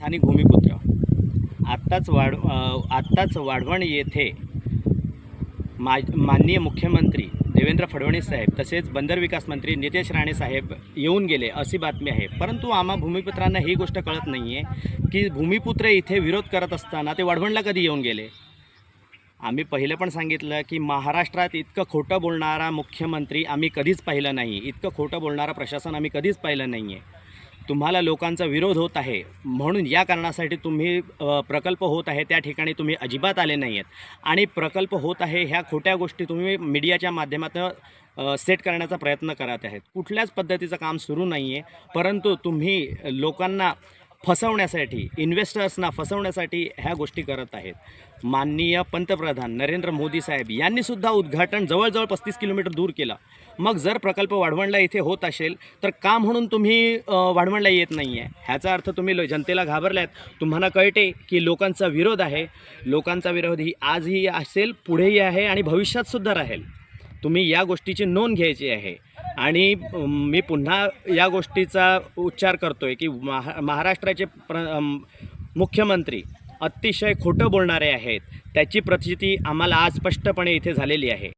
आणि भूमिपुत्र आत्ताच वाढवण येथे माननीय मुख्यमंत्री देवेंद्र फडणवीस साहेब तसेच बंदर विकास मंत्री नितेश राणे साहेब येऊन गेले अशी बातमी आहे। परंतु आम्हा भूमिपुत्रांना ही गोष्ट कळत नाही आहे की भूमिपुत्र इथे विरोध करत असताना ते वाढवणला कधी येऊन गेले। आम्ही पहिले पण सांगितलं की महाराष्ट्रात इतकं खोटं बोलणारा मुख्यमंत्री आम्ही कधीच पाहिलं नाही, इतकं खोटं बोलणारा प्रशासन आम्ही कधीच पाहिलं नाही आहे। तुम्हाला लोकांचा विरोध होत आहे म्हणून या कारणासाठी तुम्ही प्रकल्प होत आहे त्या ठिकाणी तुम्ही अजिबात आले नाही आहेत आणि प्रकल्प होत आहे ह्या खोट्या गोष्टी तुम्ही मीडियाच्या माध्यमातून सेट करण्याचा प्रयत्न करत आहेत। कुठल्याच पद्धतीचं काम सुरू नाही आहे, परंतु तुम्ही लोकांना फसवण्यासाठी, इन्व्हेस्टर्सना फसवण्यासाठी ह्या गोष्टी करत आहेत। माननीय पंतप्रधान नरेंद्र मोदी साहेब यांनीसुद्धा उद्घाटन जवळजवळ 35 किलोमीटर दूर केलं। मग जर प्रकल्प वाढवणला इथे होत असेल तर का म्हणून तुम्ही वाढवणला येत नाही आहे? ह्याचा अर्थ तुम्ही जनतेला घाबरल्यात। तुम्हाला कळते की लोकांचा विरोध आहे, लोकांचा विरोध ही आजही असेल, पुढेही आहे आणि भविष्यातसुद्धा राहील। तुम्ही या गोष्टीची नोंद घ्यायची आहे आणि मी पुन्हा या गोष्टीचा उच्चार करतोय की महाराष्ट्राचे मुख्यमंत्री अतिशय खोटं बोलणारे आहेत। त्याची प्रचिती आम्हाला आज स्पष्टपणे इथे झालेली आहे।